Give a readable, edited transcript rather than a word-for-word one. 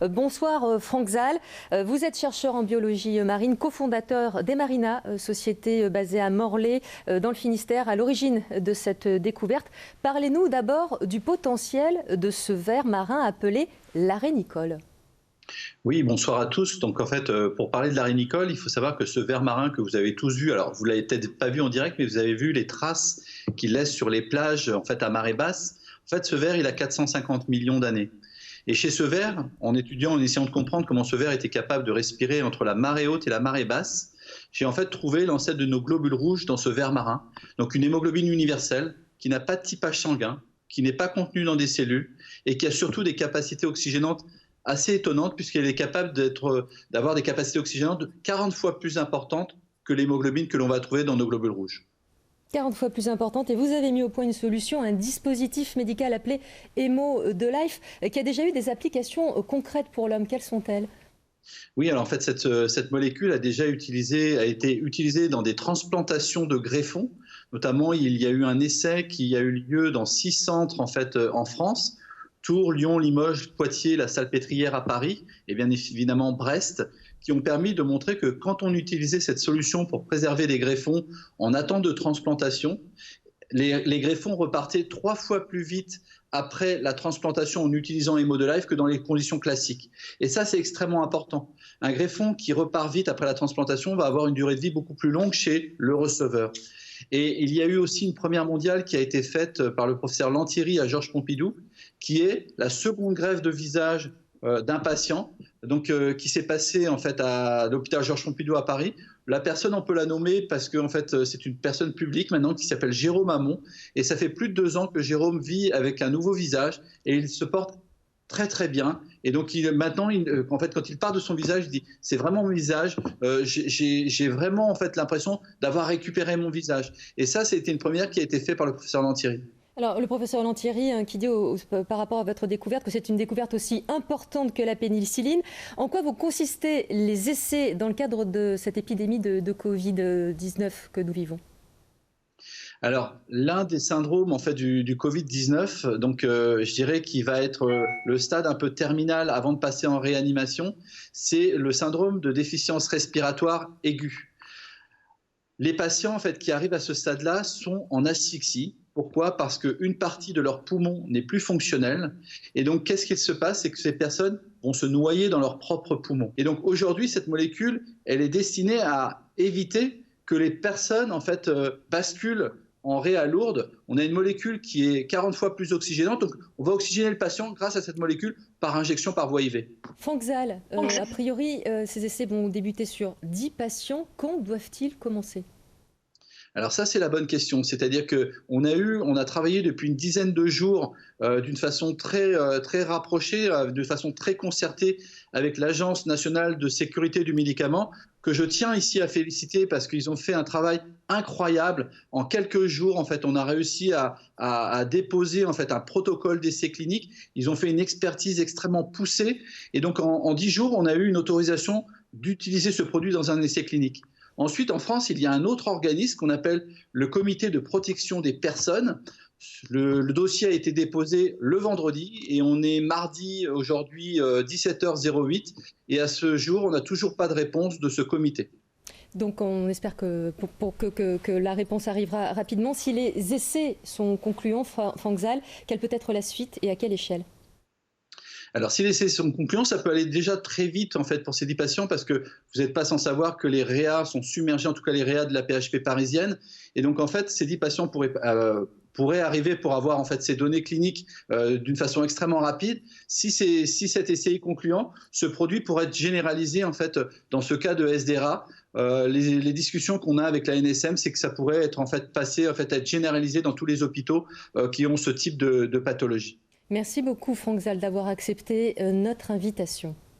Bonsoir Franck Zal, vous êtes chercheur en biologie marine, cofondateur d'Emarina, société basée à Morlaix dans le Finistère, à l'origine de cette découverte. Parlez-nous d'abord du potentiel de ce ver marin appelé l'arénicole. Oui, bonsoir à tous. Donc en fait, pour parler de l'arénicole, il faut savoir que ce ver marin que vous avez tous vu, alors vous l'avez peut-être pas vu en direct, mais vous avez vu les traces qu'il laisse sur les plages en fait à marée basse. En fait, ce ver, il a 450 millions d'années. Et chez ce ver, en étudiant, en essayant de comprendre comment ce ver était capable de respirer entre la marée haute et la marée basse, j'ai en fait trouvé l'ancêtre de nos globules rouges dans ce ver marin. Donc une hémoglobine universelle qui n'a pas de typage sanguin, qui n'est pas contenue dans des cellules et qui a surtout des capacités oxygénantes assez étonnante puisqu'elle est capable d'avoir des capacités oxygénantes 40 fois plus importantes que l'hémoglobine que l'on va trouver dans nos globules rouges. 40 fois plus importante, et vous avez mis au point une solution, un dispositif médical appelé Hémo2Life, qui a déjà eu des applications concrètes pour l'homme. Quelles sont-elles ? Oui, alors en fait, cette molécule a été utilisée dans des transplantations de greffons. Notamment, il y a eu un essai qui a eu lieu dans 6 centres en fait, en France. Tours, Lyon, Limoges, Poitiers, la Salpêtrière à Paris et bien évidemment Brest, qui ont permis de montrer que quand on utilisait cette solution pour préserver les greffons en attente de transplantation, les greffons repartaient 3 fois plus vite après la transplantation en utilisant Hémo2Life que dans les conditions classiques. Et ça, c'est extrêmement important. Un greffon qui repart vite après la transplantation va avoir une durée de vie beaucoup plus longue chez le receveur. Et il y a eu aussi une première mondiale qui a été faite par le professeur Lantieri à Georges Pompidou, qui est la seconde greffe de visage d'un patient, donc qui s'est passé en fait à l'hôpital Georges Pompidou à Paris. La personne, on peut la nommer parce que en fait, c'est une personne publique maintenant qui s'appelle Jérôme Hamon, et ça fait plus de 2 ans que Jérôme vit avec un nouveau visage et il se porte très très bien. Et donc maintenant, en fait, quand il part de son visage, il dit c'est vraiment mon visage. J'ai vraiment en fait l'impression d'avoir récupéré mon visage. Et ça, c'était une première qui a été faite par le professeur Lantieri. Alors, le professeur Lantieri qui dit par rapport à votre découverte que c'est une découverte aussi importante que la pénicilline. En quoi vont consister les essais dans le cadre de cette épidémie de Covid-19 que nous vivons ? Alors, l'un des syndromes en fait, du Covid-19, donc je dirais qu'il va être le stade un peu terminal avant de passer en réanimation, c'est le syndrome de déficience respiratoire aiguë. Les patients en fait, qui arrivent à ce stade-là sont en asphyxie. Pourquoi ? Parce qu'une partie de leur poumon n'est plus fonctionnelle. Et donc, qu'est-ce qu'il se passe ? C'est que ces personnes vont se noyer dans leurs propres poumons. Et donc, aujourd'hui, cette molécule, elle est destinée à éviter que les personnes en fait, basculent en réa lourde. On a une molécule qui est 40 fois plus oxygénante. Donc, on va oxygéner le patient grâce à cette molécule par injection par voie IV. Franck Zal, a priori, ces essais vont débuter sur 10 patients. Quand doivent-ils commencer ? Alors ça, c'est la bonne question. C'est-à-dire qu'on a travaillé depuis une dizaine de jours d'une façon très rapprochée, de façon très concertée avec l'Agence nationale de sécurité du médicament, que je tiens ici à féliciter parce qu'ils ont fait un travail incroyable. En quelques jours, en fait, on a réussi à déposer en fait, un protocole d'essai clinique. Ils ont fait une expertise extrêmement poussée. Et donc, en 10 jours, on a eu une autorisation d'utiliser ce produit dans un essai clinique. Ensuite, en France, il y a un autre organisme qu'on appelle le Comité de protection des personnes. Le dossier a été déposé le vendredi et on est mardi aujourd'hui 17h08 et à ce jour, on n'a toujours pas de réponse de ce comité. Donc on espère que la réponse arrivera rapidement. Si les essais sont concluants, Franck Zal, quelle peut être la suite et à quelle échelle ? Alors, si les essais sont concluants, ça peut aller déjà très vite en fait pour ces 10 patients parce que vous n'êtes pas sans savoir que les réas sont submergés, en tout cas les réas de la PHP parisienne. Et donc, en fait, ces 10 patients pourraient arriver pour avoir en fait ces données cliniques d'une façon extrêmement rapide. Si cet essai est concluant, ce produit pourrait être généralisé en fait dans ce cas de SDRA. Les discussions qu'on a avec la NSM, c'est que ça pourrait être en fait passé en fait à être généralisé dans tous les hôpitaux qui ont ce type de pathologie. Merci beaucoup Franck Zal d'avoir accepté notre invitation.